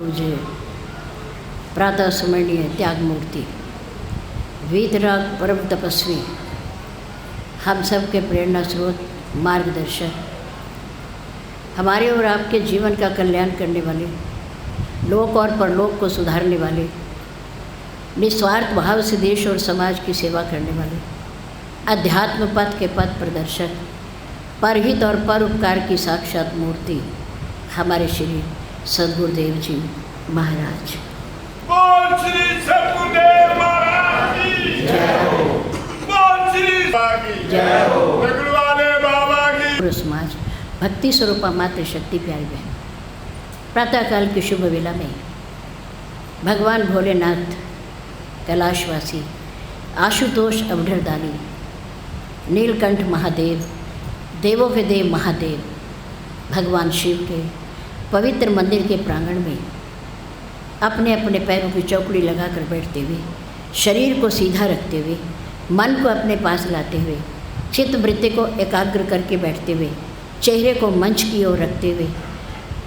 पूज्य प्रातः स्मरणीय त्याग मूर्ति वीतराग परम तपस्वी, हम सब के प्रेरणा स्रोत, मार्गदर्शक, हमारे और आपके जीवन का कल्याण करने वाले, लोक और परलोक को सुधारने वाले, निस्वार्थ भाव से देश और समाज की सेवा करने वाले, अध्यात्म पथ के पथ प्रदर्शक, परहित और परोपकार की साक्षात मूर्ति हमारे श्री सद्गुरुदेव जी महाराज। बोल श्री सद्गुरुदेव महाराज की जय हो। बोल श्री बाबा की जय हो। गुरुवाले बाबा की। समाज भक्ति स्वरूपा मात्र शक्ति प्यारी बहन, प्रातःकाल की शुभ वेला में भगवान भोलेनाथ, कैलाशवासी, आशुतोष अवढरदानी, नीलकंठ महादेव, देवों के देव महादेव, भगवान शिव के पवित्र मंदिर के प्रांगण में अपने अपने पैरों की चौकड़ी लगाकर बैठते हुए, शरीर को सीधा रखते हुए, मन को अपने पास लाते हुए, चित्त वृत्ति को एकाग्र करके बैठते हुए, चेहरे को मंच की ओर रखते हुए,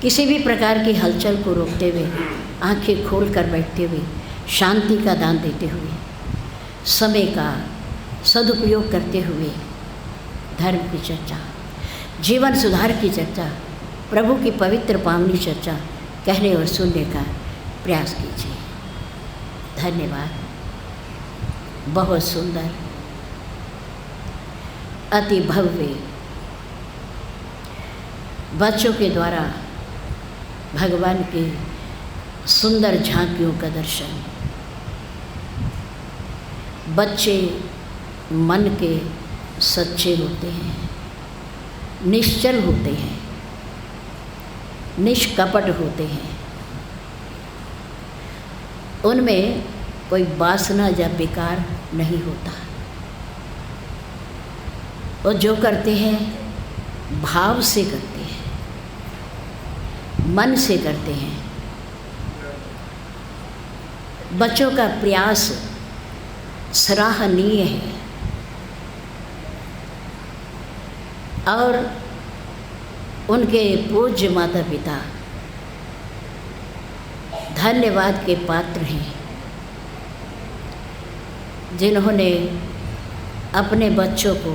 किसी भी प्रकार की हलचल को रोकते हुए, आंखें खोल कर बैठते हुए, शांति का दान देते हुए, समय का सदुपयोग करते हुए धर्म की चर्चा, जीवन सुधार की चर्चा, प्रभु की पवित्र पावनी चर्चा कहने और सुनने का प्रयास कीजिए। धन्यवाद। बहुत सुंदर, अति भव्य बच्चों के द्वारा भगवान के सुंदर झांकियों का दर्शन। बच्चे मन के सच्चे होते हैं, निश्चल होते हैं, निष्कपट होते हैं, उनमें कोई वासना या विकार नहीं होता। वो जो करते हैं भाव से करते हैं, मन से करते हैं। बच्चों का प्रयास सराहनीय है और उनके पूज्य माता पिता धन्यवाद के पात्र हैं, जिन्होंने अपने बच्चों को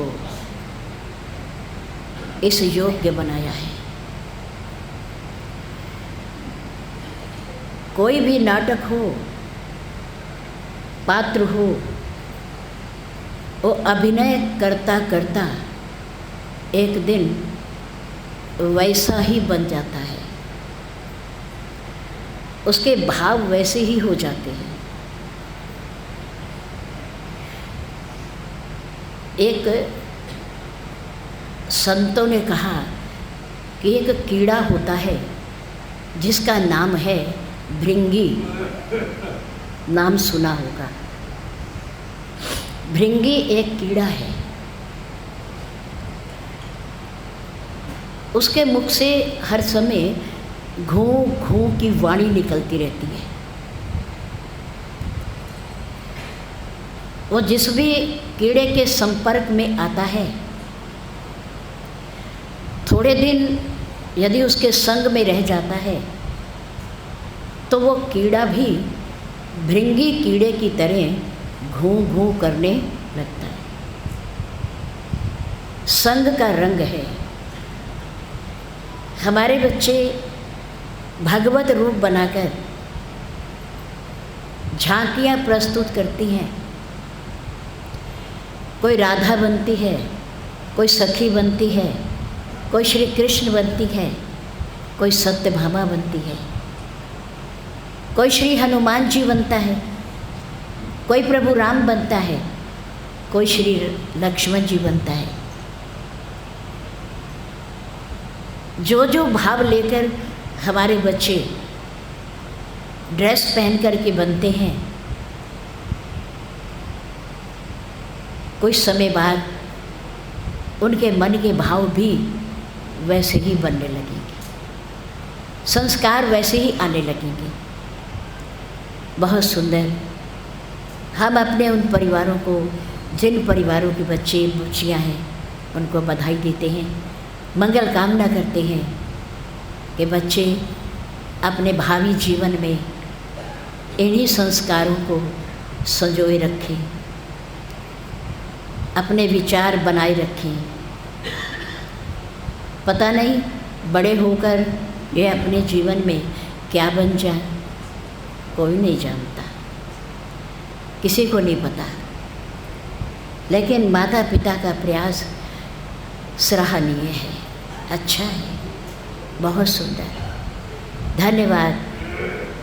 इस योग्य बनाया है। कोई भी नाटक हो, पात्र हो, वो अभिनय करता करता एक दिन वैसा ही बन जाता है, उसके भाव वैसे ही हो जाते हैं। एक संतों ने कहा कि एक कीड़ा होता है जिसका नाम है भृंगी। नाम सुना होगा। भृंगी एक कीड़ा है, उसके मुख से हर समय घूं घूं की वाणी निकलती रहती है। वो जिस भी कीड़े के संपर्क में आता है, थोड़े दिन यदि उसके संग में रह जाता है तो वो कीड़ा भी भृंगी कीड़े की तरह घूं घूं करने लगता है। संग का रंग है। हमारे बच्चे भगवत रूप बनाकर झांकियाँ प्रस्तुत करती हैं। कोई राधा बनती है, कोई सखी बनती है, कोई श्री कृष्ण बनती है, कोई सत्यभामा बनती है, कोई श्री हनुमान जी बनता है, कोई प्रभु राम बनता है, कोई श्री लक्ष्मण जी बनता है। जो जो भाव लेकर हमारे बच्चे ड्रेस पहन कर के बनते हैं, कुछ समय बाद उनके मन के भाव भी वैसे ही बनने लगेंगे, संस्कार वैसे ही आने लगेंगे। बहुत सुंदर। हम अपने उन परिवारों को, जिन परिवारों के बच्चे बच्चियाँ हैं, उनको बधाई देते हैं, मंगल कामना करते हैं कि बच्चे अपने भावी जीवन में इन्हीं संस्कारों को संजोए रखें, अपने विचार बनाए रखें। पता नहीं बड़े होकर ये अपने जीवन में क्या बन जाए, कोई नहीं जानता, किसी को नहीं पता। लेकिन माता पिता का प्रयास सराहनीय है, अच्छा है, बहुत सुंदर। धन्यवाद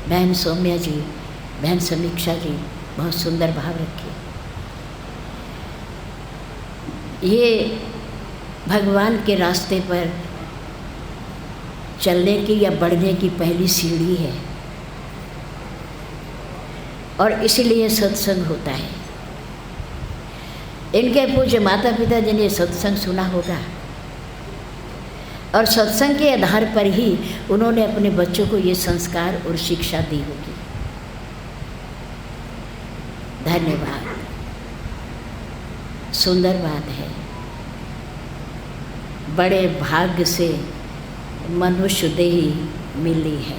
बहन सौम्या जी, बहन समीक्षा जी, बहुत सुंदर भाव रखे। ये भगवान के रास्ते पर चलने की या बढ़ने की पहली सीढ़ी है, और इसीलिए सत्संग होता है। इनके पूज्य माता पिता जी ने सत्संग सुना होगा, और सत्संग के आधार पर ही उन्होंने अपने बच्चों को ये संस्कार और शिक्षा दी होगी। धन्यवाद, सुंदर बात है। बड़े भाग्य से मनुष्य देही मिली है।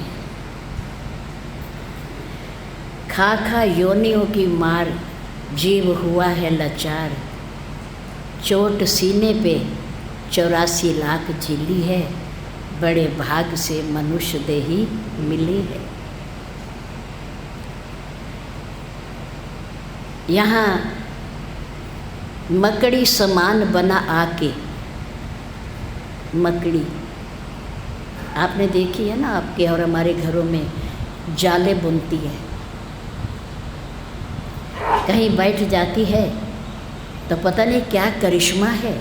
खा खा योनियों की मार जीव हुआ है लाचार, चोट सीने पे 84 लाख झीली है, बड़े भाग से मनुष्य देही मिली है। यहाँ मकड़ी समान बना आके, मकड़ी आपने देखी है ना, आपके और हमारे घरों में जाले बुनती है, कहीं बैठ जाती है तो पता नहीं क्या करिश्मा है,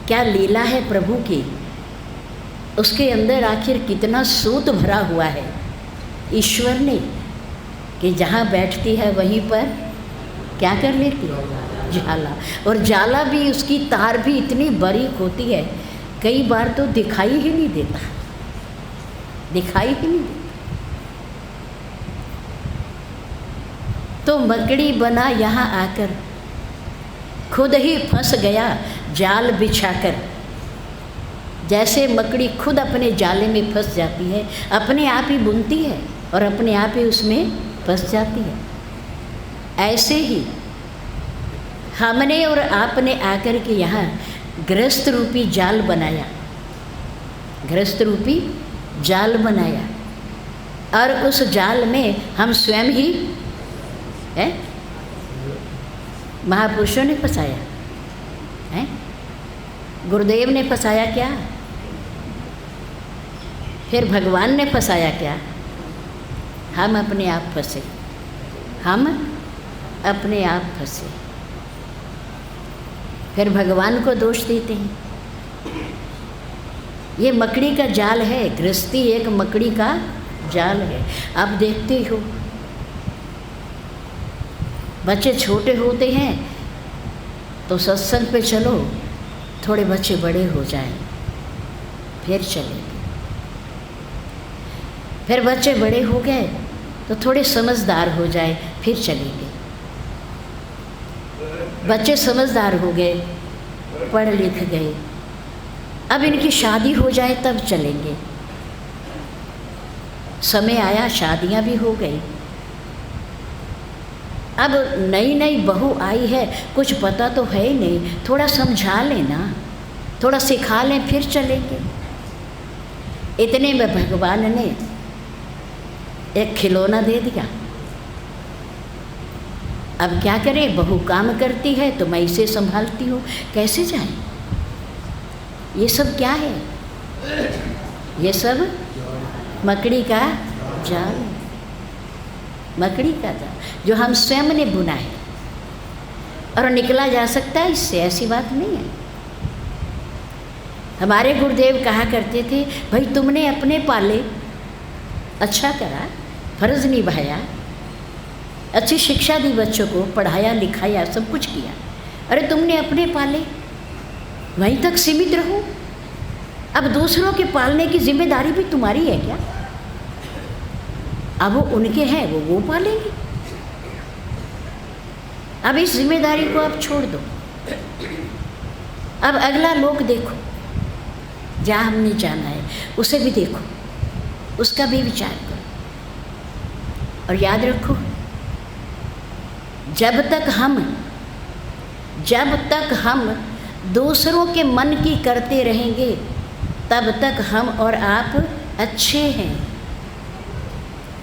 क्या लीला है प्रभु की। उसके अंदर आखिर कितना सूत भरा हुआ है ईश्वर ने, कि जहाँ बैठती है वहीं पर क्या कर लेती है, जाला। और जाला भी, उसकी तार भी इतनी बारीक होती है, कई बार तो दिखाई ही नहीं देता, दिखाई ही नहीं देता। तो मकड़ी बना यहाँ आकर, खुद ही फंस गया जाल बिछाकर। जैसे मकड़ी खुद अपने जाले में फंस जाती है, अपने आप ही बुनती है और अपने आप ही उसमें फंस जाती है, ऐसे ही हमने और आपने आकर के यहाँ गृहस्थ रूपी जाल बनाया, गृहस्थ रूपी जाल बनाया, और उस जाल में हम स्वयं ही है, महापुरुषों ने फंसाया है, गुरुदेव ने फंसाया क्या, फिर भगवान ने फंसाया क्या, हम अपने आप फंसे, हम अपने आप फंसे, फिर भगवान को दोष देते हैं। ये मकड़ी का जाल है, गृहस्थी एक मकड़ी का जाल है। आप देखते हो बच्चे छोटे होते हैं तो सत्संग पे चलो, थोड़े बच्चे बड़े हो जाएं फिर चलेंगे, फिर बच्चे बड़े हो गए तो थोड़े समझदार हो जाए फिर चलेंगे, बच्चे समझदार हो गए, पढ़ लिख गए, अब इनकी शादी हो जाए तब चलेंगे। समय आया, शादियां भी हो गई, अब नई नई बहू आई है, कुछ पता तो है ही नहीं, थोड़ा समझा लेना, थोड़ा सिखा लें फिर चलेंगे। इतने में भगवान ने एक खिलौना दे दिया। अब क्या करें, बहू काम करती है तो मैं इसे संभालती हूँ, कैसे जाए। ये सब क्या है, ये सब मकड़ी का जाल, मकड़ी का जाल जो हम स्वयं ने बुना है, और निकला जा सकता है इससे, ऐसी बात नहीं है। हमारे गुरुदेव कहा करते थे, भाई तुमने अपने पाले, अच्छा करा, फर्ज निभाया, अच्छी शिक्षा दी बच्चों को, पढ़ाया लिखाया, सब कुछ किया, अरे तुमने अपने पाले, वहीं तक सीमित रहो। अब दूसरों के पालने की जिम्मेदारी भी तुम्हारी है क्या? अब वो उनके हैं, वो पालेंगे। अब इस जिम्मेदारी को आप छोड़ दो, अब अगला लोक देखो, जहाँ हमने जाना है उसे भी देखो, उसका भी विचार करो। और याद रखो, जब तक हम दूसरों के मन की करते रहेंगे तब तक हम और आप अच्छे हैं।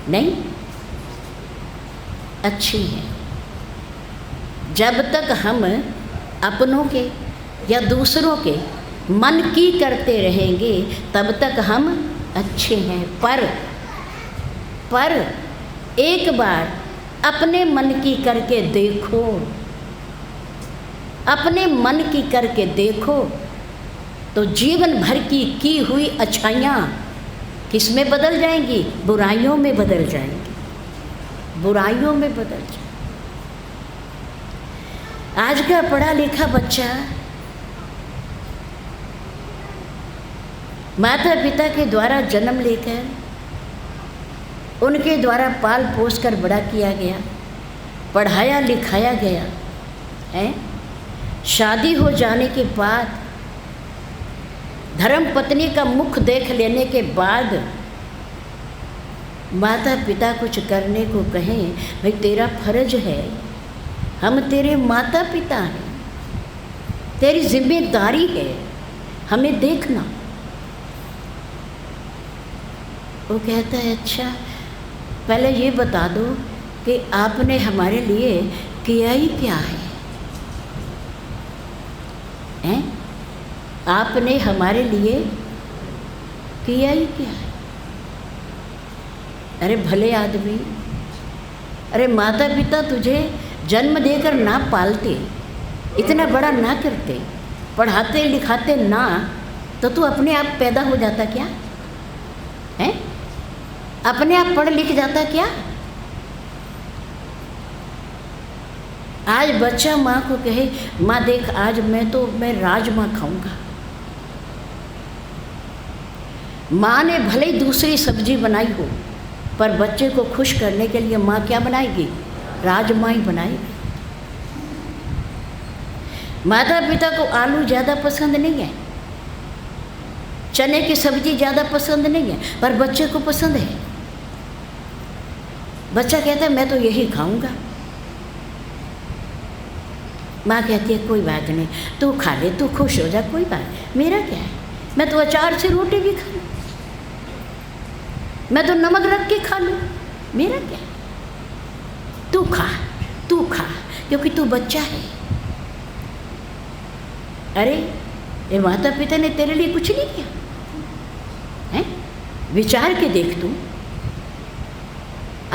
नहीं, अच्छे हैं। जब तक हम अपनों के या दूसरों के मन की करते रहेंगे तब तक हम अच्छे हैं। पर एक बार अपने मन की करके देखो, अपने मन की करके देखो तो जीवन भर की हुई अच्छाइयाँ किस में बदल जाएंगी? बुराइयों में बदल जाएंगी, बुराइयों में बदल जाएंगी। आज का पढ़ा लिखा बच्चा माता पिता के द्वारा जन्म लेकर उनके द्वारा पाल पोस कर बड़ा किया गया, पढ़ाया लिखाया गया है। शादी हो जाने के बाद धर्म पत्नी का मुख देख लेने के बाद माता पिता कुछ करने को कहें, भाई तेरा फर्ज है, हम तेरे माता पिता हैं, तेरी जिम्मेदारी है हमें देखना। वो कहता है अच्छा पहले ये बता दो कि आपने हमारे लिए किया ही क्या है? हैं? आपने हमारे लिए किया ही क्या है? अरे भले आदमी, अरे माता पिता तुझे जन्म देकर ना पालते, इतना बड़ा ना करते, पढ़ाते लिखाते ना, तो तू अपने आप पैदा हो जाता क्या? हैं? अपने आप पढ़ लिख जाता क्या? आज बच्चा माँ को कहे, माँ देख आज मैं राजमा खाऊंगा। माँ ने भले ही दूसरी सब्जी बनाई हो, पर बच्चे को खुश करने के लिए माँ क्या बनाएगी? राजमा ही बनाएगी। माता पिता को आलू ज़्यादा पसंद नहीं है, चने की सब्जी ज़्यादा पसंद नहीं है, पर बच्चे को पसंद है। बच्चा कहता है मैं तो यही खाऊंगा। माँ कहती है कोई बात नहीं, तू खा ले, तू खुश हो जा, कोई बात, मेरा क्या है, मैं तो अचार से रोटी भी खा लूँ, मैं तो नमक रख के खा लूँ, मेरा क्या है, तू खा, क्योंकि तू बच्चा है। अरे ये माता पिता ने तेरे लिए कुछ नहीं किया है? विचार के देख तू,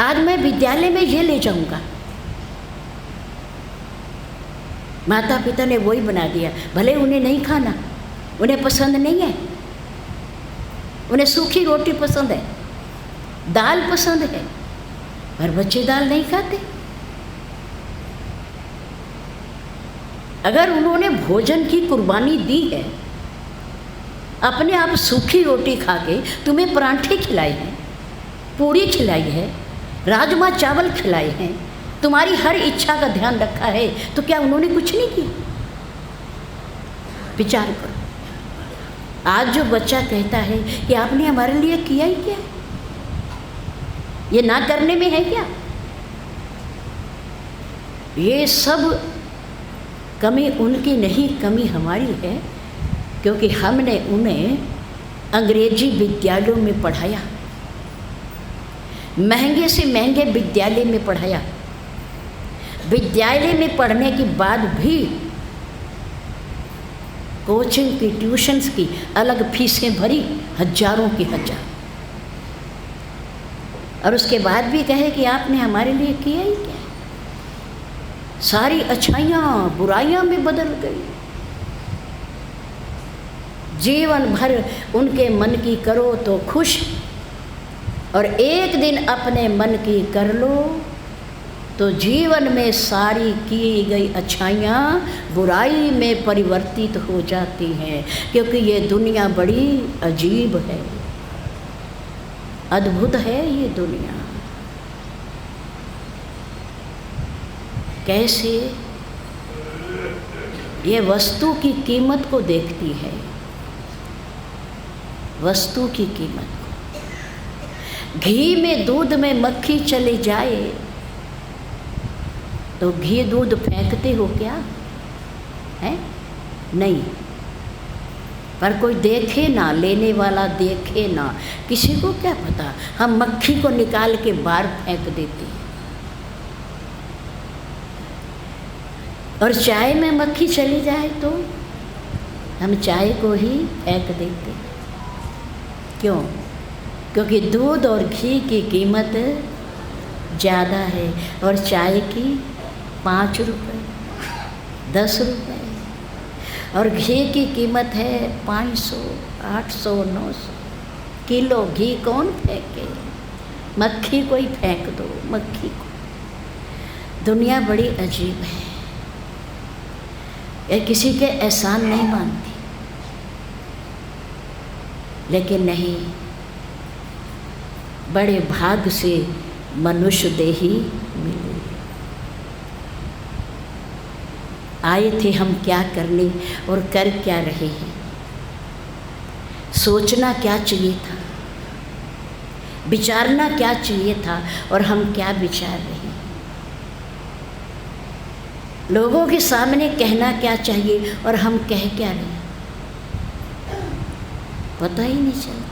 आज मैं विद्यालय में ये ले जाऊंगा, माता पिता ने वही बना दिया। भले उन्हें नहीं खाना, उन्हें पसंद नहीं है, उन्हें सूखी रोटी पसंद है, दाल पसंद है, पर बच्चे दाल नहीं खाते। अगर उन्होंने भोजन की कुर्बानी दी है, अपने आप सूखी रोटी खा के तुम्हें परांठे खिलाए हैं, पूरी खिलाई है, राजमा चावल खिलाए हैं, तुम्हारी हर इच्छा का ध्यान रखा है, तो क्या उन्होंने कुछ नहीं किया? विचार करो। आज जो बच्चा कहता है कि आपने हमारे लिए किया ही क्या है, ये ना करने में है क्या? ये सब कमी उनकी नहीं, कमी हमारी है, क्योंकि हमने उन्हें अंग्रेजी विद्यालयों में पढ़ाया, महंगे से महंगे विद्यालय में पढ़ाया। विद्यालय में पढ़ने के बाद भी कोचिंग की, ट्यूशन्स की अलग फीसें भरी, हजारों की हजार, और उसके बाद भी कहे कि आपने हमारे लिए किया ही क्या? सारी अच्छाइयाँ बुराइयाँ में बदल गई। जीवन भर उनके मन की करो तो खुश, और एक दिन अपने मन की कर लो तो जीवन में सारी की गई अच्छाइयाँ बुराई में परिवर्तित हो जाती हैं, क्योंकि ये दुनिया बड़ी अजीब है, अद्भुत है ये दुनिया। कैसे ये वस्तु की कीमत को देखती है, वस्तु की कीमत को। घी में दूध में मक्खी चली जाए तो घी दूध फेंकते हो क्या है? नहीं। पर कोई देखे ना, लेने वाला देखे ना, किसी को क्या पता, हम मक्खी को निकाल के बाहर फेंक देते हैं। और चाय में मक्खी चली जाए तो हम चाय को ही फेंक देते हैं। क्यों? क्योंकि दूध और घी की कीमत ज़्यादा है और चाय की 5 रुपये, 10 रुपये, और घी की कीमत है 500, 800, 900 किलो। घी कौन फेंके? मक्खी को ही फेंक दो, मक्खी को। दुनिया बड़ी अजीब है, ये किसी के एहसान नहीं मानती, लेकिन नहीं, बड़े भाग से मनुष्य देही मिले। आए थे हम क्या करने और कर क्या रहे हैं। सोचना क्या चाहिए था, विचारना क्या चाहिए था और हम क्या विचार रहे हैं। लोगों के सामने कहना क्या चाहिए और हम कह क्या रहे हैं, पता ही नहीं चलता।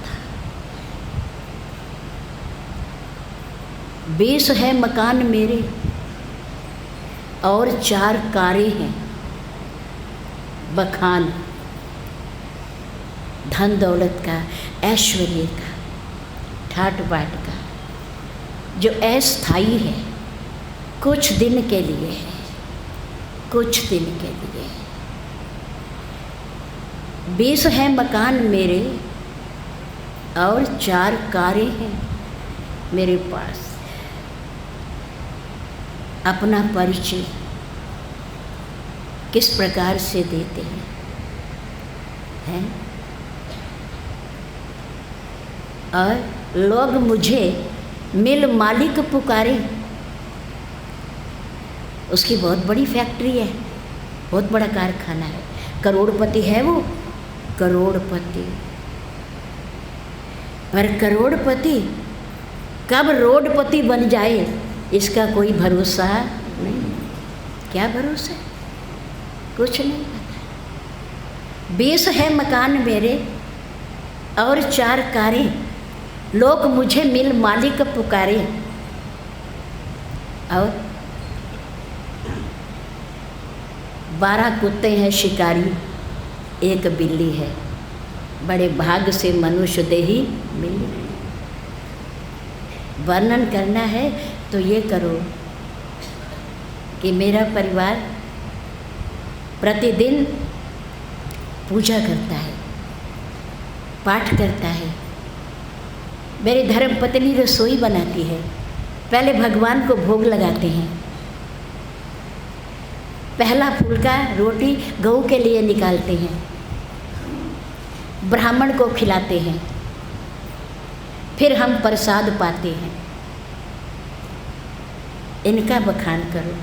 20 है मकान मेरे और 4 कारें हैं, बखान धन दौलत का, ऐश्वर्य का, ठाट बाट का, जो अस्थायी है, कुछ दिन के लिए है, कुछ दिन के लिए। 20 है मकान मेरे और 4 कारें हैं मेरे पास। अपना परिचय किस प्रकार से देते हैं? और लोग मुझे मिल मालिक पुकारे। उसकी बहुत बड़ी फैक्ट्री है, बहुत बड़ा कारखाना है, करोड़पति है वो, करोड़पति। पर करोड़पति कब रोडपति बन जाए इसका कोई भरोसा नहीं। क्या भरोसा? कुछ नहीं पता। 20 है मकान मेरे और 4 कारें, लोग मुझे मिल मालिक पुकारे। और 12 कुत्ते हैं शिकारी, 1 बिल्ली है, बड़े भाग से मनुष्य देही मिली। वर्णन करना है तो ये करो कि मेरा परिवार प्रतिदिन पूजा करता है, पाठ करता है। मेरी धर्मपत्नी रसोई बनाती है, पहले भगवान को भोग लगाते हैं। पहला फुल्का रोटी गौ के लिए निकालते हैं, ब्राह्मण को खिलाते हैं, फिर हम प्रसाद पाते हैं। इनका बखान करो,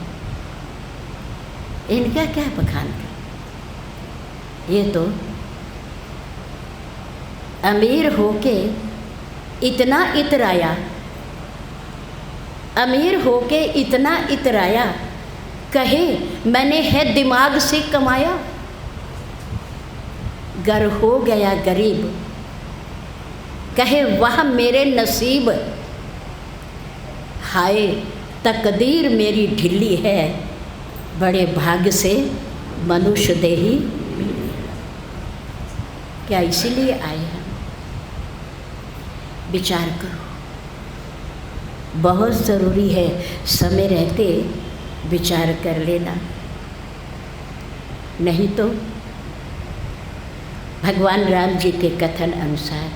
इनका क्या बखान करो। ये तो अमीर होके इतना इतराया, अमीर होके इतना इतराया, कहे मैंने है दिमाग से कमाया। गर हो गया गरीब, कहे वह मेरे नसीब। हाय तकदीर मेरी ढिल्ली है, बड़े भाग से मनुष्य देही। क्या इसीलिए आए हम? विचार करो, बहुत ज़रूरी है समय रहते विचार कर लेना, नहीं तो भगवान राम जी के कथन अनुसार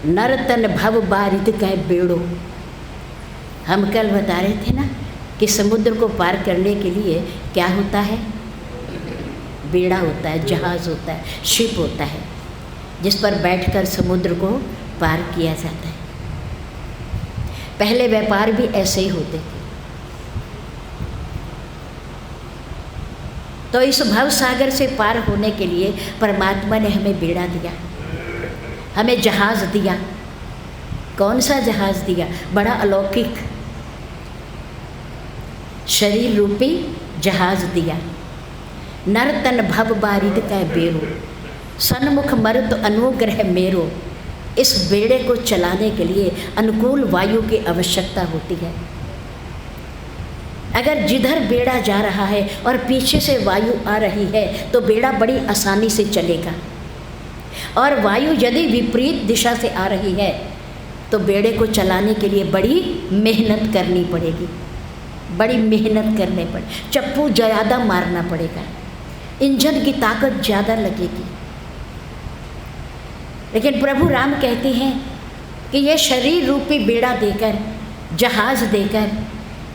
नरतन भव बारित कह बेड़ो। हम कल बता रहे थे ना कि समुद्र को पार करने के लिए क्या होता है? बेड़ा होता है, जहाज़ होता है, शिप होता है, जिस पर बैठकर समुद्र को पार किया जाता है। पहले व्यापार भी ऐसे ही होते थे। तो इस भव सागर से पार होने के लिए परमात्मा ने हमें बेड़ा दिया। हमें जहाज़ दिया। कौन सा जहाज़ दिया? बड़ा अलौकिक शरीर रूपी जहाज़ दिया। नर तन भव बारिद कै बेरो, सन्मुख मरुत अनुग्रह मेरो। इस बेड़े को चलाने के लिए अनुकूल वायु की आवश्यकता होती है। अगर जिधर बेड़ा जा रहा है और पीछे से वायु आ रही है तो बेड़ा बड़ी आसानी से चलेगा, और वायु यदि विपरीत दिशा से आ रही है तो बेड़े को चलाने के लिए बड़ी मेहनत करनी पड़ेगी, बड़ी मेहनत करने पड़े, चप्पू ज़्यादा मारना पड़ेगा, इंजन की ताकत ज़्यादा लगेगी। लेकिन प्रभु राम कहते हैं कि ये शरीर रूपी बेड़ा देकर, जहाज़ देकर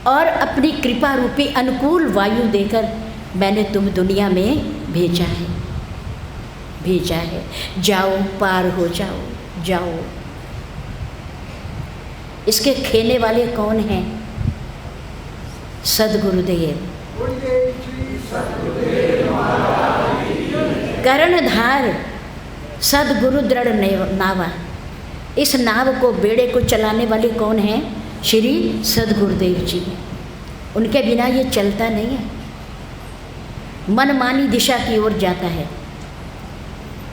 और अपनी कृपा रूपी अनुकूल वायु देकर मैंने तुम दुनिया में भेजा है, भेजा है। जाओ, पार हो जाओ, जाओ। इसके खेने वाले कौन हैं? सद्गुरुदेव। कर्णधार सद्गुरु दृढ़ नावा। इस नाव को, बेड़े को चलाने वाले कौन हैं? श्री सद्गुरुदेव जी। उनके बिना ये चलता नहीं है, मनमानी दिशा की ओर जाता है।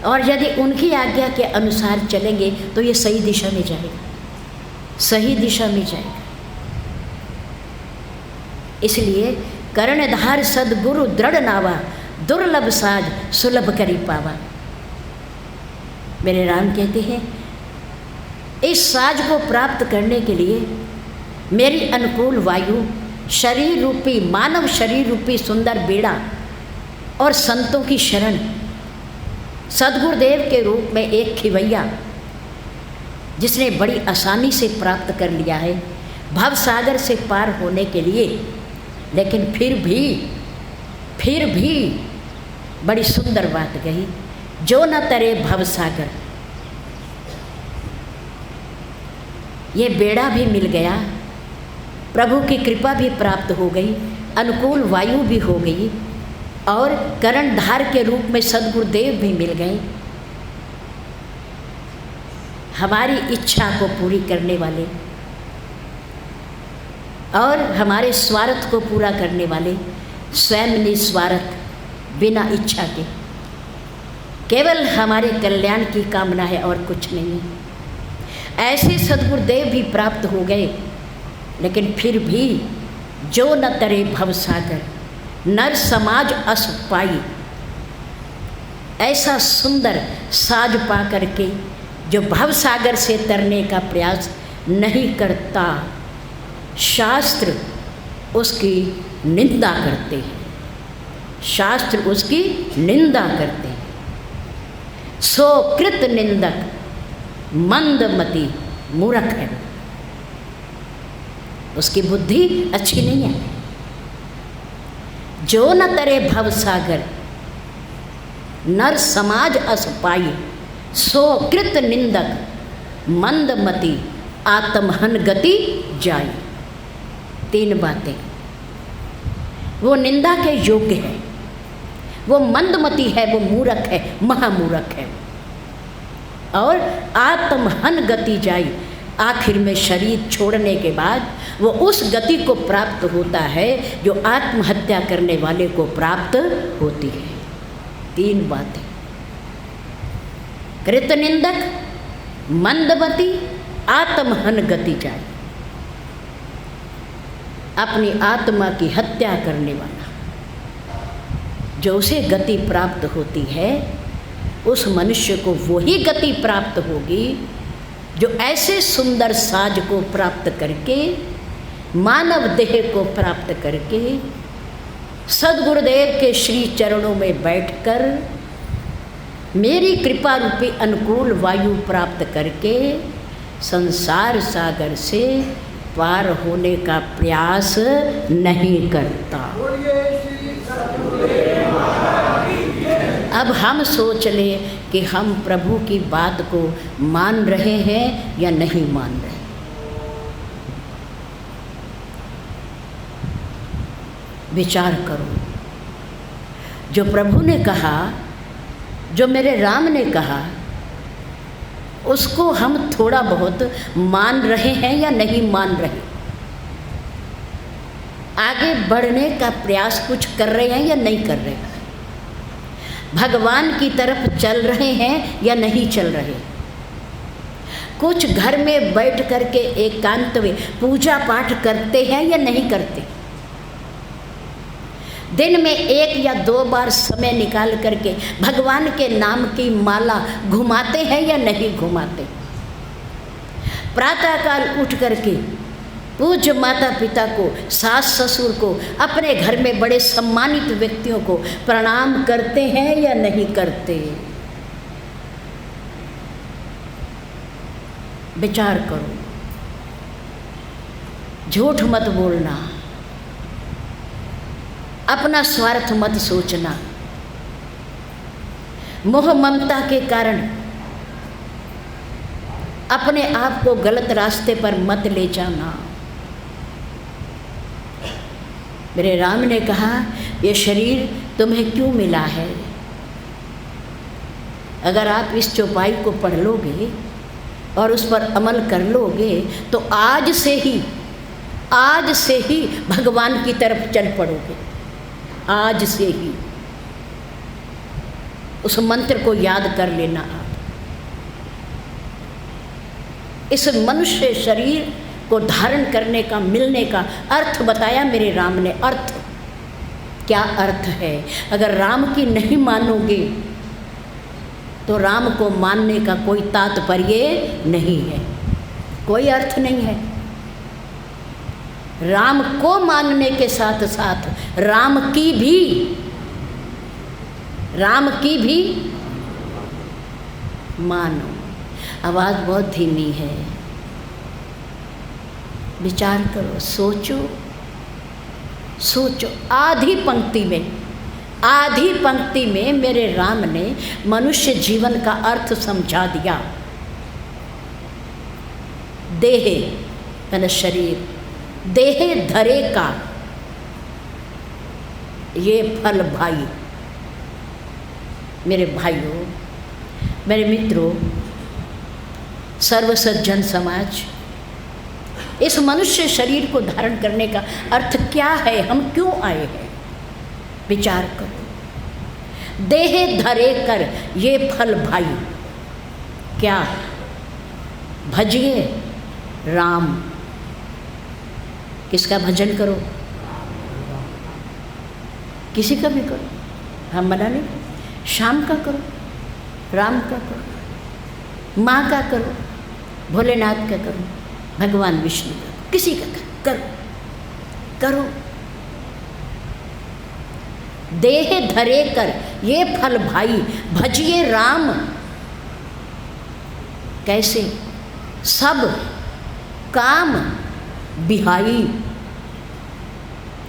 और यदि उनकी आज्ञा के अनुसार चलेंगे तो ये सही दिशा में जाएगा, सही दिशा में जाएगा। इसलिए कर्णधार सद्गुरु दृढ़ नावा, दुर्लभ साज सुलभ करी पावा। मेरे राम कहते हैं इस साज को प्राप्त करने के लिए मेरी अनुकूल वायु, शरीर रूपी, मानव शरीर रूपी सुंदर बेड़ा और संतों की शरण, सद्गुरुदेव के रूप में एक खिवैया जिसने बड़ी आसानी से प्राप्त कर लिया है भव सागर से पार होने के लिए। लेकिन फिर भी बड़ी सुंदर बात कही, जो न तरे भव सागर। ये बेड़ा भी मिल गया, प्रभु की कृपा भी प्राप्त हो गई, अनुकूल वायु भी हो गई, और कर्णधार के रूप में सद्गुरुदेव भी मिल गए। हमारी इच्छा को पूरी करने वाले और हमारे स्वार्थ को पूरा करने वाले, स्वयं निस्वार्थ, बिना इच्छा के, केवल हमारे कल्याण की कामना है और कुछ नहीं है। ऐसे सद्गुरुदेव भी प्राप्त हो गए। लेकिन फिर भी जो न तरे भव सागर, नर समाज अस पाई। ऐसा सुंदर साज पा करके जो भव सागर से तरने का प्रयास नहीं करता, शास्त्र उसकी निंदा करते हैं, शास्त्र उसकी निंदा करते हैं। सो कृत निंदक मंदमती मूर्ख है, उसकी बुद्धि अच्छी नहीं है। जो न तरे भव सागर, नर समाज अस पाई। सो कृत निंदक मंदमती आत्महन गति जाई। 3 बातें। वो निंदा के योग्य है, वो मंदमती है, वो मूर्ख है, महामूर्ख है, और आत्महन गति जाई। आखिर में शरीर छोड़ने के बाद वो उस गति को प्राप्त होता है जो आत्महत्या करने वाले को प्राप्त होती है। 3 बातें। कृतनिंदक, मंदमती, आत्महन गति जाए। अपनी आत्मा की हत्या करने वाला, जो उसे गति प्राप्त होती है, उस मनुष्य को वही गति प्राप्त होगी जो ऐसे सुंदर साज को प्राप्त करके, मानव देह को प्राप्त करके, सद्गुरुदेव के श्री चरणों में बैठकर मेरी कृपा रूपी अनुकूल वायु प्राप्त करके संसार सागर से पार होने का प्रयास नहीं करता। अब हम सोच लें कि हम प्रभु की बात को मान रहे हैं या नहीं मान रहे। विचार करो। जो प्रभु ने कहा, जो मेरे राम ने कहा, उसको हम थोड़ा बहुत मान रहे हैं या नहीं मान रहे, आगे बढ़ने का प्रयास कुछ कर रहे हैं या नहीं कर रहे, भगवान की तरफ चल रहे हैं या नहीं चल रहे। कुछ घर में बैठ करके एकांत में पूजा पाठ करते हैं या नहीं करते, दिन में 1 या 2 बार समय निकाल करके भगवान के नाम की माला घुमाते हैं या नहीं घुमाते। प्रातःकाल उठ करके पूज्य माता पिता को, सास ससुर को, अपने घर में बड़े सम्मानित व्यक्तियों को प्रणाम करते हैं या नहीं करते। विचार करो, झूठ मत बोलना, अपना स्वार्थ मत सोचना, मोह ममता के कारण अपने आप को गलत रास्ते पर मत ले जाना। मेरे राम ने कहा, ये शरीर तुम्हें क्यों मिला है? अगर आप इस चौपाई को पढ़ लोगे और उस पर अमल कर लोगे तो आज से ही भगवान की तरफ चल पड़ोगे। आज से ही उस मंत्र को याद कर लेना। आप इस मनुष्य शरीर को धारण करने का, मिलने का अर्थ बताया मेरे राम ने। अर्थ क्या अर्थ है? अगर राम की नहीं मानोगे तो राम को मानने का कोई तात्पर्य नहीं है, कोई अर्थ नहीं है। राम को मानने के साथ साथ राम की भी मानो। आवाज़ बहुत धीमी है, विचार करो, सोचो। आधी पंक्ति में मेरे राम ने मनुष्य जीवन का अर्थ समझा दिया। देह यानी शरीर, देह धरे का ये फल भाई। मेरे भाइयों, मेरे मित्रों, सर्व सज्जन समाज, इस मनुष्य शरीर को धारण करने का अर्थ क्या है? हम क्यों आए हैं? विचार करो। देह धरे कर ये फल भाई, क्या? भजिए राम। किसका भजन करो? किसी का भी करो, हम मना नहीं। शाम का करो, राम का करो, माँ का करो, भोलेनाथ का करो, भगवान विष्णु का, किसी का करो। देह धरे कर ये फल भाई, भजिए राम। कैसे? सब काम बिहाई।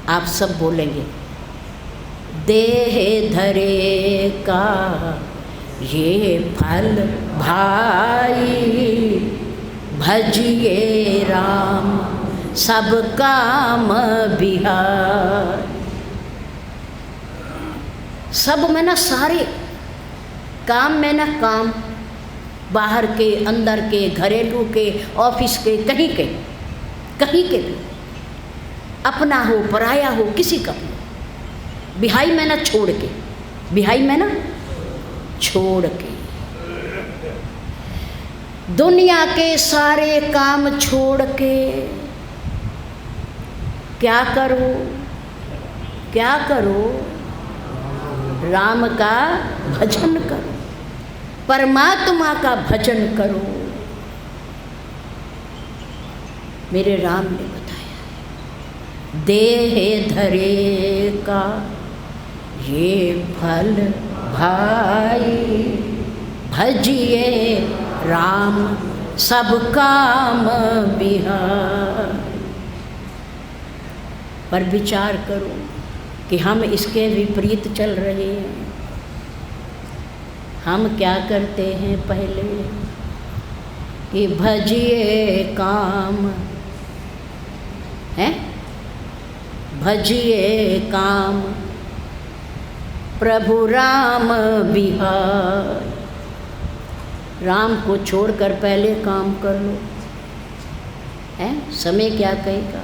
आप सब बोलेंगे, देह धरे का ये फल भाई, भजिए राम सब काम बिहार। सब में ना सारे, काम में ना काम, बाहर के, अंदर के, घरेलू के, ऑफिस के, कहीं के भी, अपना हो पराया हो, किसी का भी। बिहाई में ना छोड़ के, बिहाई में ना छोड़ के, दुनिया के सारे काम छोड़ के क्या करो? राम का भजन करो, परमात्मा का भजन करो। मेरे राम ने बताया, देह धरे का ये फल भाई, भजिए राम सब काम बिहार। पर विचार करो कि हम इसके विपरीत चल रहे हैं। हम क्या करते हैं? पहले कि भजिए काम है, भजिए काम प्रभु राम बिहार। राम को छोड़कर पहले काम कर लो, है समय क्या कहेगा।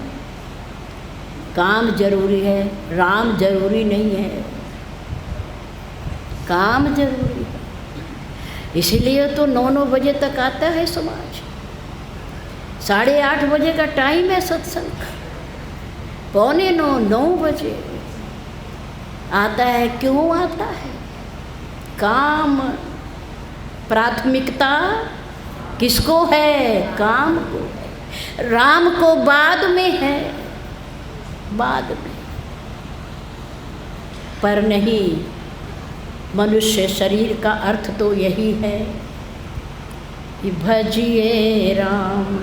काम जरूरी है, राम जरूरी नहीं है, काम जरूरी है। इसीलिए तो 9-9 बजे तक आता है समाज, 8:30 बजे का टाइम है सत्संग, 8:45-9 बजे आता है। क्यों आता है? काम, प्राथमिकता किसको है? काम को है। राम को बाद में है, बाद में। पर नहीं, मनुष्य शरीर का अर्थ तो यही है कि भजिए राम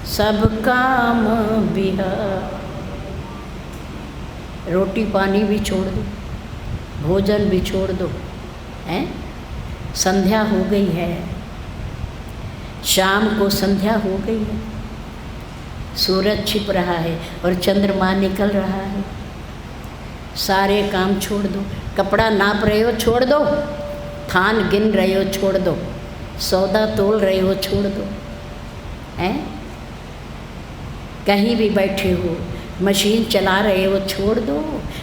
सब काम बिहार। रोटी पानी भी छोड़ दो, भोजन भी छोड़ दो, हैं? संध्या हो गई है, शाम को संध्या हो गई है, सूरज छिप रहा है और चंद्रमा निकल रहा है। सारे काम छोड़ दो, कपड़ा नाप रहे हो छोड़ दो, थान गिन रहे हो छोड़ दो, सौदा तोल रहे हो छोड़ दो, हैं? कहीं भी बैठे हो, मशीन चला रहे हो छोड़ दो,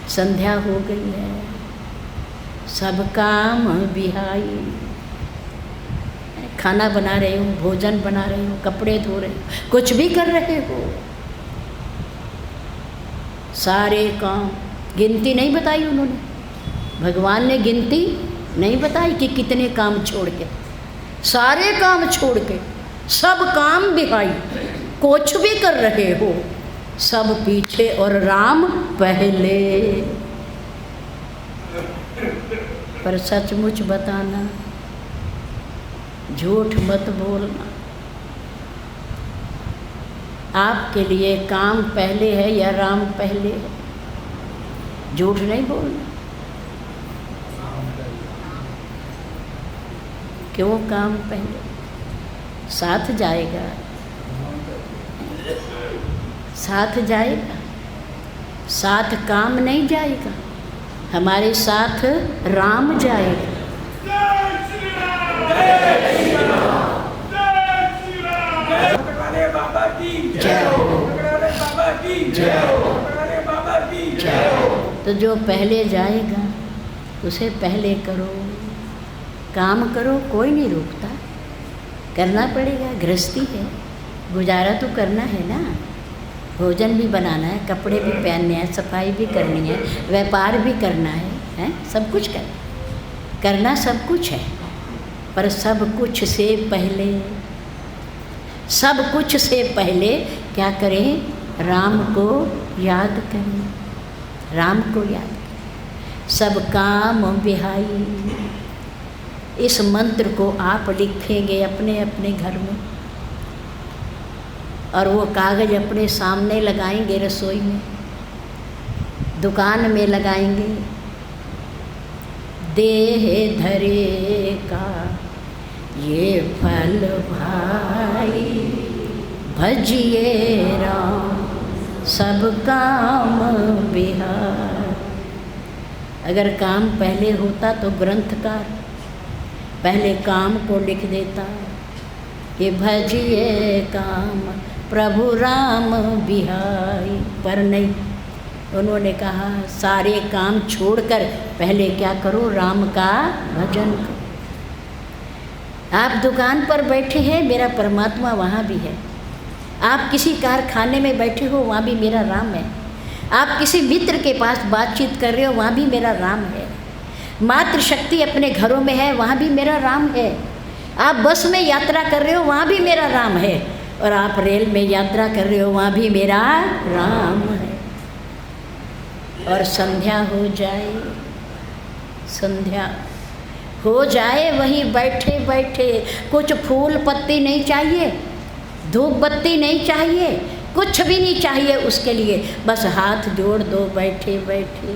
संध्या हो गई है। सब काम बिहाई, खाना बना रहे हो, भोजन बना रहे हो, कपड़े धो रहे हो, कुछ भी कर रहे हो, सारे काम। गिनती नहीं बताई उन्होंने, भगवान ने गिनती नहीं बताई कि कितने काम छोड़ के, सारे काम छोड़ के, सब काम बिहाई, कुछ भी कर रहे हो, सब पीछे और राम पहले। पर सचमुच बताना, झूठ मत बोलना। आपके लिए काम पहले है या राम पहले है? झूठ नहीं बोलना। क्यों काम पहले? साथ जाएगा, साथ जाएगा, साथ काम नहीं जाएगा, हमारे साथ राम जाएगा। तो जो पहले जाएगा उसे पहले करो, काम करो, कोई नहीं रोकता, करना पड़ेगा, गृहस्थी है, गुजारा तो करना है ना, भोजन भी बनाना है, कपड़े भी पहनने हैं, सफाई भी करनी है, व्यापार भी करना है, हैं? सब कुछ करना सब कुछ है। पर सब कुछ से पहले, सब कुछ से पहले क्या करें? राम को याद करें, राम को याद करें। सब काम बिहाई, इस मंत्र को आप लिखेंगे अपने अपने घर में, और वो कागज़ अपने सामने लगाएंगे, रसोई में, दुकान में लगाएंगे। देह धरे का ये फल भाई, भजिए राम सब काम बिहार। अगर काम पहले होता तो ग्रंथकार पहले काम को लिख देता कि भजिए काम प्रभु राम बिहाई। पर नहीं, उन्होंने कहा सारे काम छोड़कर पहले क्या करो? राम का भजन करो। आप दुकान पर बैठे हैं, मेरा परमात्मा वहाँ भी है। आप किसी कारखाने में बैठे हो, वहाँ भी मेरा राम है। आप किसी मित्र के पास बातचीत कर रहे हो, वहाँ भी मेरा राम है। मातृशक्ति अपने घरों में है, वहाँ भी मेरा राम है। आप बस में यात्रा कर रहे हो, वहाँ भी मेरा राम है। और आप रेल में यात्रा कर रहे हो, वहाँ भी मेरा राम है। और संध्या हो जाए, संध्या हो जाए, वहीं बैठे बैठे, कुछ फूल पत्ती नहीं चाहिए, धूप बत्ती नहीं चाहिए, कुछ भी नहीं चाहिए उसके लिए, बस हाथ जोड़ दो बैठे बैठे,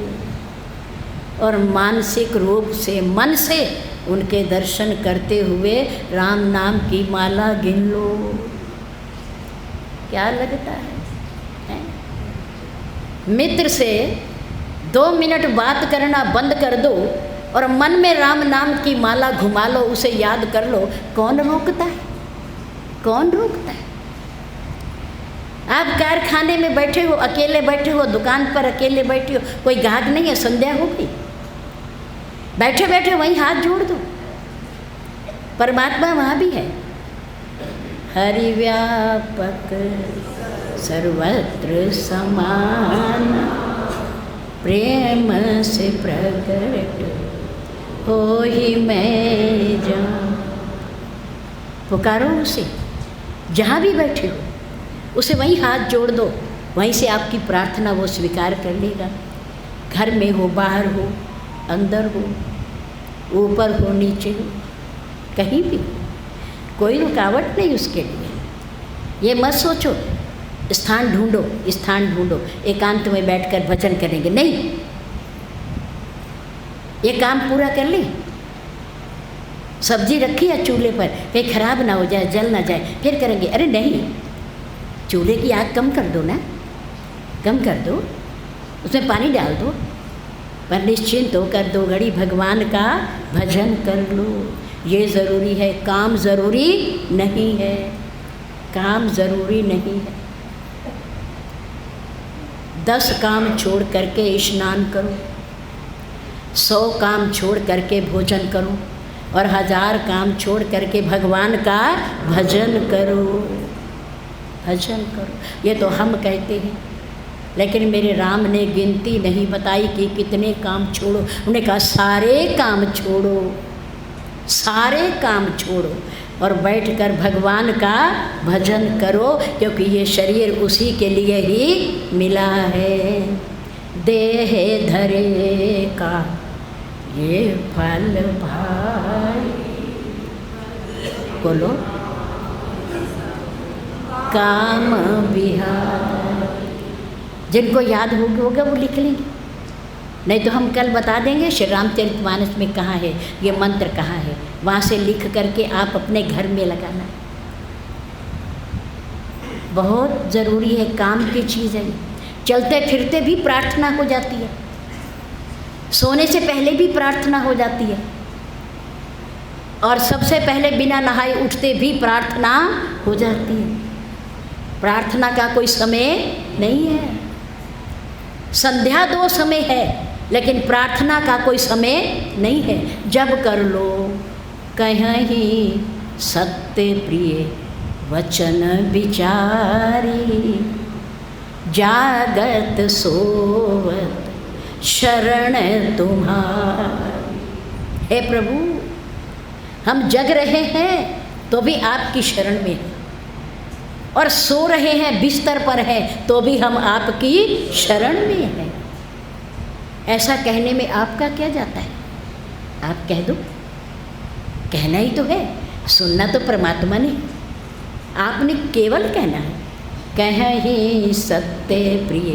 और मानसिक रूप से, मन से उनके दर्शन करते हुए राम नाम की माला गिन लो। क्या लगता है? मित्र से 2 मिनट बात करना बंद कर दो, और मन में राम नाम की माला घुमा लो, उसे याद कर लो, कौन रोकता है? कौन रोकता है? आप कारखाने में बैठे हो, अकेले बैठे हो, दुकान पर अकेले बैठे हो, कोई ग्राहक नहीं है, संध्या हो गई, बैठे बैठे वहीं हाथ जोड़ दो, परमात्मा वहाँ भी है। हरि व्यापक सर्वत्र समान, प्रेम से प्रकट हो ही मैं जाऊं। पुकारो उसे, जहाँ भी बैठे हो उसे वहीं हाथ जोड़ दो, वहीं से आपकी प्रार्थना वो स्वीकार कर लेगा। घर में हो, बाहर हो, अंदर हो, ऊपर हो, नीचे हो, कहीं भी कोई रुकावट नहीं उसके लिए। ये मत सोचो स्थान ढूंढो, स्थान ढूंढो, एकांत में बैठकर भजन करेंगे, नहीं, ये काम पूरा कर ले। सब्जी रखी है चूल्हे पर, कहीं खराब ना हो जाए, जल ना जाए, फिर करेंगे, अरे नहीं, चूल्हे की आग कम कर दो ना, कम कर दो, उसमें पानी डाल दो, पर निश्चिंत होकर 2 घड़ी भगवान का भजन कर लो। ये ज़रूरी है, काम ज़रूरी नहीं है, काम ज़रूरी नहीं है। 10 काम छोड़ करके स्नान करो, 100 काम छोड़ करके भोजन करो, और 1000 काम छोड़ करके भगवान का भजन करो, भजन करो। ये तो हम कहते हैं, लेकिन मेरे राम ने गिनती नहीं बताई कि कितने काम छोड़ो। उन्होंने कहा सारे काम छोड़ो, सारे काम छोड़ो और बैठकर भगवान का भजन करो, क्योंकि ये शरीर उसी के लिए ही मिला है। देह धरे का ये फल भाई, बोलो, काम विहार। जिनको याद होगा वो लिख लेंगे, नहीं तो हम कल बता देंगे श्री रामचरितमानस में कहाँ है, ये मंत्र कहाँ है, वहाँ से लिख करके आप अपने घर में लगाना। बहुत ज़रूरी है, काम की चीज़ है। चलते फिरते भी प्रार्थना हो जाती है, सोने से पहले भी प्रार्थना हो जाती है, और सबसे पहले बिना नहाए उठते भी प्रार्थना हो जाती है। प्रार्थना का कोई समय नहीं है। संध्या 2 समय है, लेकिन प्रार्थना का कोई समय नहीं है। जब कर लो कहीं सत्य प्रिय वचन विचारी, जागत सोवत शरण तुम्हारी। हे प्रभु, हम जग रहे हैं तो भी आपकी शरण में हैं, और सो रहे हैं बिस्तर पर हैं तो भी हम आपकी शरण में हैं। ऐसा कहने में आपका क्या जाता है? आप कह दो, कहना ही तो है, सुनना तो परमात्मा ने, आपने केवल कहना है। कहीं सत्य प्रिय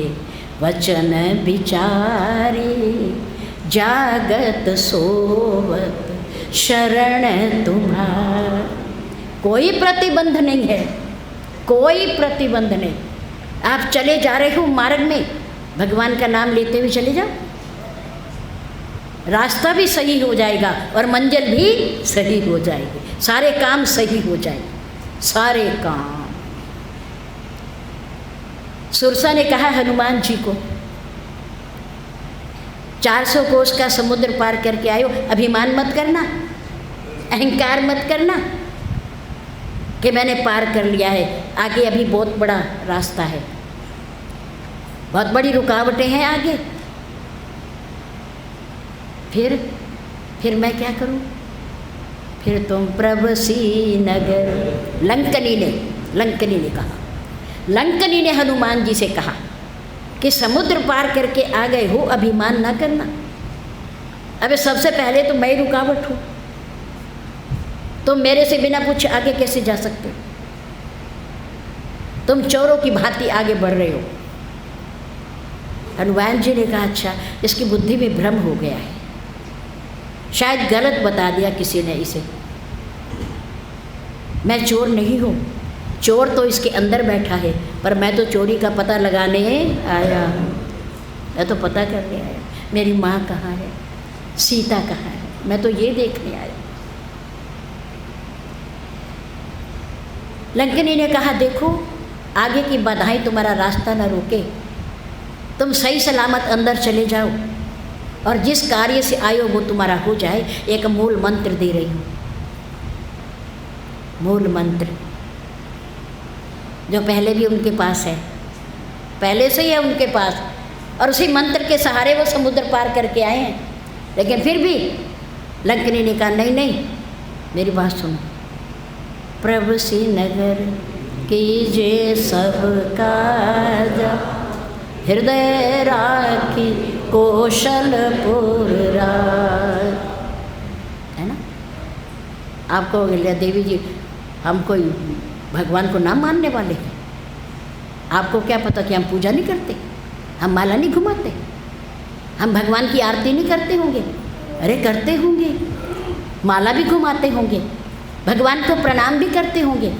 वचन विचारी, जागत सोवत शरण तुम्हार। कोई प्रतिबंध नहीं है, कोई प्रतिबंध नहीं। आप चले जा रहे हो मार्ग में, भगवान का नाम लेते हुए चले जाओ, रास्ता भी सही हो जाएगा और मंजिल भी सही हो जाएगी, सारे काम सही हो जाएंगे, सारे काम। सुरसा ने कहा हनुमान जी को, 400 कोस का समुद्र पार करके आयो, अभिमान मत करना, अहंकार मत करना कि मैंने पार कर लिया है, आगे अभी बहुत बड़ा रास्ता है, बहुत बड़ी रुकावटें हैं आगे। फिर मैं क्या करूं? फिर तुम प्रभसी नगर, लंकनी ने कहा, लंकनी ने हनुमान जी से कहा कि समुद्र पार करके आ गए हो, अभिमान ना करना। अबे सबसे पहले तो मैं रुकावट हूँ, तुम मेरे से बिना पूछे आगे कैसे जा सकते? तुम चोरों की भांति आगे बढ़ रहे हो। हनुमान जी ने कहा अच्छा, इसकी बुद्धि में भ्रम हो गया है, शायद गलत बता दिया किसी ने इसे। मैं चोर नहीं हूँ, चोर तो इसके अंदर बैठा है, पर मैं तो चोरी का पता लगाने आया हूँ, मैं तो पता करने आया। मेरी माँ कहाँ है, सीता कहाँ है, मैं तो ये देखने आया। लंकिनी ने कहा देखो आगे की बाधाएं तुम्हारा रास्ता न रोके, तुम सही सलामत अंदर चले जाओ और जिस कार्य से आयो वो तुम्हारा हो जाए। एक मूल मंत्र दे रही हूँ, मूल मंत्र जो पहले भी उनके पास है, पहले से ही है उनके पास, और उसी मंत्र के सहारे वो समुद्र पार करके आए हैं। लेकिन फिर भी लंकिनी ने कहा नहीं नहीं, मेरी बात सुनो। प्रभु श्रीनगर कीजिए सब काज, हृदय राखी कौशलपुर राज। है ना, आपको देवी जी हम कोई भगवान को ना मानने वाले हैं? आपको क्या पता कि हम पूजा नहीं करते, हम माला नहीं घुमाते, हम भगवान की आरती नहीं करते होंगे? अरे करते होंगे, माला भी घुमाते होंगे, भगवान को प्रणाम भी करते होंगे,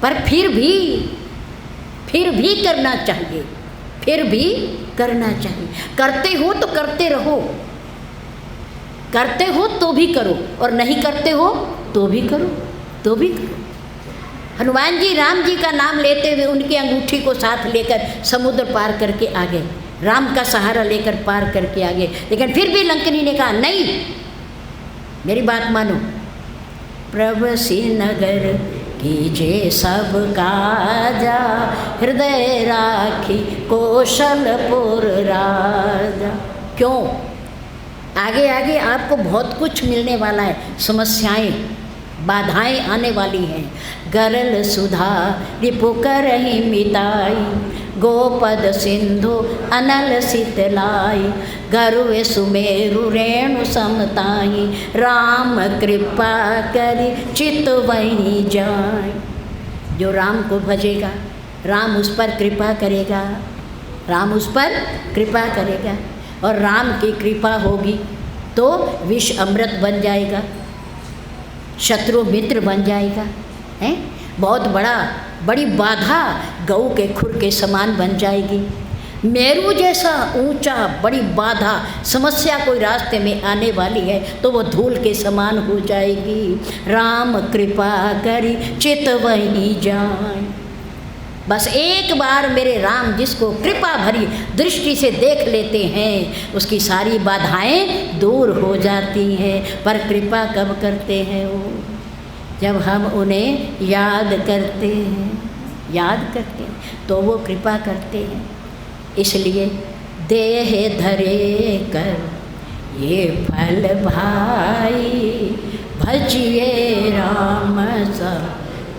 पर फिर भी करना चाहिए, फिर भी करना चाहिए। करते हो तो करते रहो, करते हो तो भी करो, और नहीं करते हो तो भी करो, तो भी करो। हनुमान जी राम जी का नाम लेते हुए उनकी अंगूठी को साथ लेकर समुद्र पार करके आ गए, राम का सहारा लेकर पार करके आ गए। लेकिन फिर भी लंकिनी ने कहा नहीं, मेरी बात मानो। प्रभु श्रीनगर कीजिए सब काजा, हृदय राखी कौशलपुर राजा। क्यों? आगे आगे आपको बहुत कुछ मिलने वाला है, समस्याएं बाधाएं आने वाली हैं। गरल सुधा रिपु करहि मिताई, गोपद सिंधु अनल शीतलाई, गरुवे सुमेरु रेणु समताई, राम कृपा करि चित वही जाय। जो राम को भजेगा राम उस पर कृपा करेगा, राम उस पर कृपा करेगा, और राम की कृपा होगी तो विष अमृत बन जाएगा, शत्रु मित्र बन जाएगा, हैं? बहुत बड़ी बाधा गऊ के खुर के समान बन जाएगी। मेरू जैसा ऊंचा बड़ी बाधा समस्या कोई रास्ते में आने वाली है तो वो धूल के समान हो जाएगी। राम कृपा करी चित वही जाए। बस एक बार मेरे राम जिसको कृपा भरी दृष्टि से देख लेते हैं उसकी सारी बाधाएं दूर हो जाती हैं। पर कृपा कब करते हैं वो? जब हम उन्हें याद करते हैं तो वो कृपा करते हैं। इसलिए देह धरे कर ये फल भाई, भजिए राम सब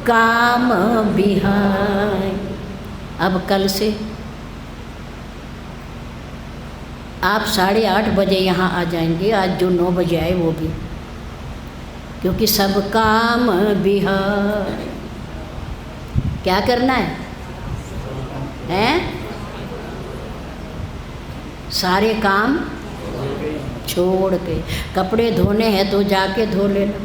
काम बिहाय। अब कल से आप 8:30 बजे यहाँ आ जाएंगे, आज जो 9 बजे आए वो भी, क्योंकि सब काम बिहाय। क्या करना है? सारे काम छोड़ के, कपड़े धोने हैं तो जाके धो लेना,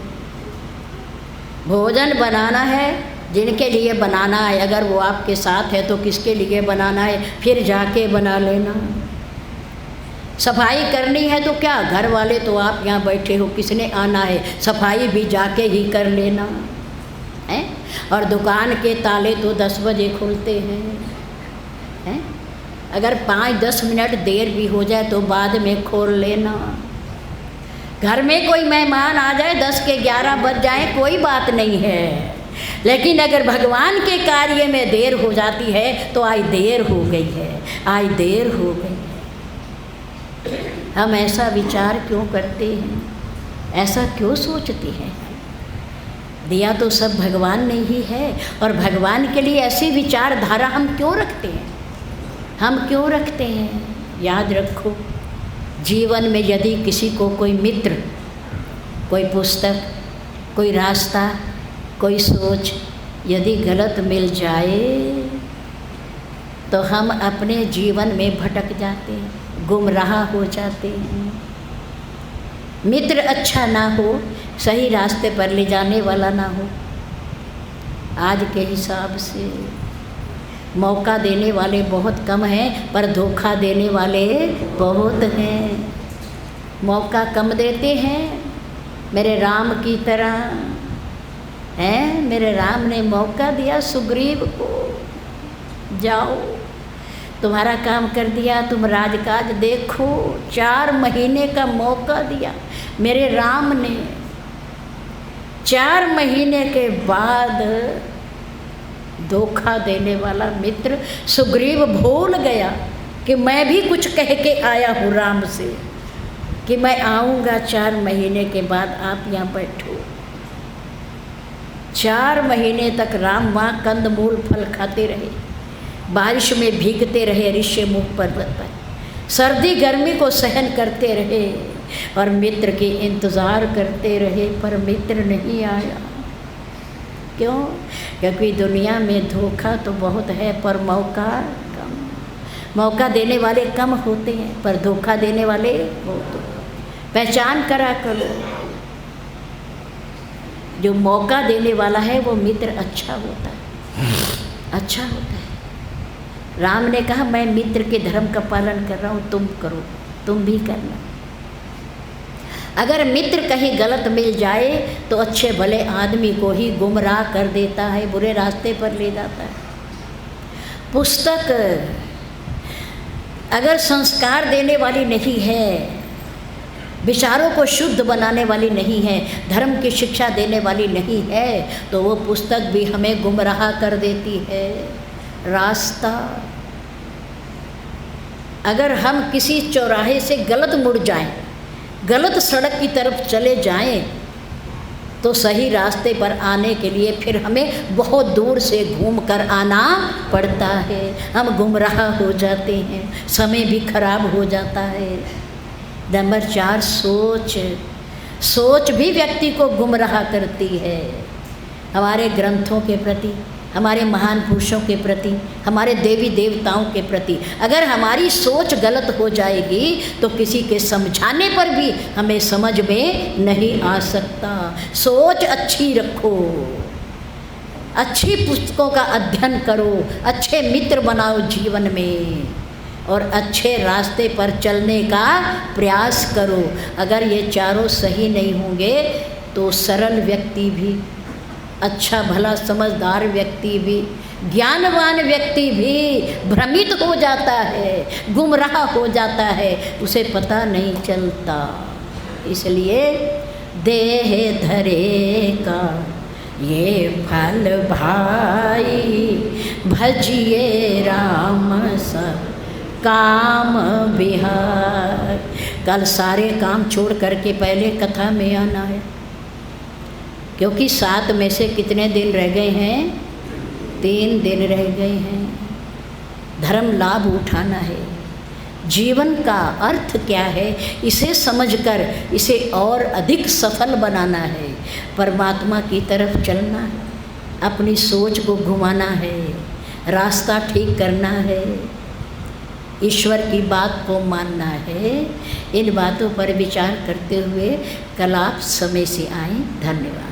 भोजन बनाना है जिनके लिए बनाना है, अगर वो आपके साथ है तो किसके लिए बनाना है फिर जाके बना लेना। सफाई करनी है तो क्या, घर वाले तो आप यहाँ बैठे हो, किसने आना है, सफाई भी जाके ही कर लेना है। और दुकान के ताले तो 10 बजे खुलते हैं, अगर 5-10 मिनट देर भी हो जाए तो बाद में खोल लेना। घर में कोई मेहमान आ जाए 10 के 11 बज जाए कोई बात नहीं है, लेकिन अगर भगवान के कार्य में देर हो जाती है तो आज देर हो गई है, आज देर हो गई है। हम ऐसा विचार क्यों करते हैं, ऐसा क्यों सोचते हैं? दिया तो सब भगवान ने ही है, और भगवान के लिए ऐसी विचारधारा हम क्यों रखते हैं, हम क्यों रखते हैं? याद रखो, जीवन में यदि किसी को कोई मित्र, कोई पुस्तक, कोई रास्ता, कोई सोच यदि गलत मिल जाए तो हम अपने जीवन में भटक जाते हैं, गुमराह हो जाते हैं। मित्र अच्छा ना हो, सही रास्ते पर ले जाने वाला ना हो, आज के हिसाब से मौका देने वाले बहुत कम हैं पर धोखा देने वाले बहुत हैं। मौका कम देते हैं मेरे राम की तरह हैं। मेरे राम ने मौका दिया सुग्रीव को, जाओ तुम्हारा काम कर दिया, तुम राजकाज देखो। 4 महीने का मौका दिया मेरे राम ने। 4 महीने के बाद धोखा देने वाला मित्र सुग्रीव भूल गया कि मैं भी कुछ कह के आया हूँ राम से कि मैं आऊँगा 4 महीने के बाद, आप यहाँ बैठो। 4 महीने तक राम वहाँ कंदमूल फल खाते रहे, बारिश में भीगते रहे ऋष्यमुख पर्वत पर, सर्दी गर्मी को सहन करते रहे और मित्र के इंतज़ार करते रहे, पर मित्र नहीं आया। क्यों? क्योंकि दुनिया में धोखा तो बहुत है पर मौका कम। मौका देने वाले कम होते हैं पर धोखा देने वाले बहुत। पहचान करा करो, जो मौका देने वाला है वो मित्र अच्छा होता है, अच्छा होता है। राम ने कहा मैं मित्र के धर्म का पालन कर रहा हूँ, तुम करो, तुम भी करना। अगर मित्र कहीं गलत मिल जाए तो अच्छे भले आदमी को ही गुमराह कर देता है, बुरे रास्ते पर ले जाता है। पुस्तक अगर संस्कार देने वाली नहीं है, विचारों को शुद्ध बनाने वाली नहीं है, धर्म की शिक्षा देने वाली नहीं है, तो वो पुस्तक भी हमें गुमराह कर देती है। रास्ता, अगर हम किसी चौराहे से गलत मुड़ जाएं, गलत सड़क की तरफ चले जाएं, तो सही रास्ते पर आने के लिए फिर हमें बहुत दूर से घूम कर आना पड़ता है। हम गुमराह हो जाते हैं, समय भी खराब हो जाता है। नंबर 4 सोच। सोच भी व्यक्ति को गुमराह करती है। हमारे ग्रंथों के प्रति, हमारे महान पुरुषों के प्रति, हमारे देवी देवताओं के प्रति अगर हमारी सोच गलत हो जाएगी तो किसी के समझाने पर भी हमें समझ में नहीं आ सकता। सोच अच्छी रखो, अच्छी पुस्तकों का अध्ययन करो, अच्छे मित्र बनाओ जीवन में और अच्छे रास्ते पर चलने का प्रयास करो। अगर ये चारों सही नहीं होंगे तो सरल व्यक्ति भी, अच्छा भला समझदार व्यक्ति भी, ज्ञानवान व्यक्ति भी भ्रमित हो जाता है, गुमराह हो जाता है, उसे पता नहीं चलता। इसलिए देह धरे का ये फल भाई, भजिए राम सब काम बिहार। कल सारे काम छोड़ करके पहले कथा में आना है, क्योंकि 7 में से कितने दिन रह गए हैं? 3 दिन रह गए हैं। धर्म लाभ उठाना है। जीवन का अर्थ क्या है इसे समझकर इसे और अधिक सफल बनाना है। परमात्मा की तरफ चलना है, अपनी सोच को घुमाना है, रास्ता ठीक करना है, ईश्वर की बात को मानना है। इन बातों पर विचार करते हुए कल आप समय से आएँ। धन्यवाद।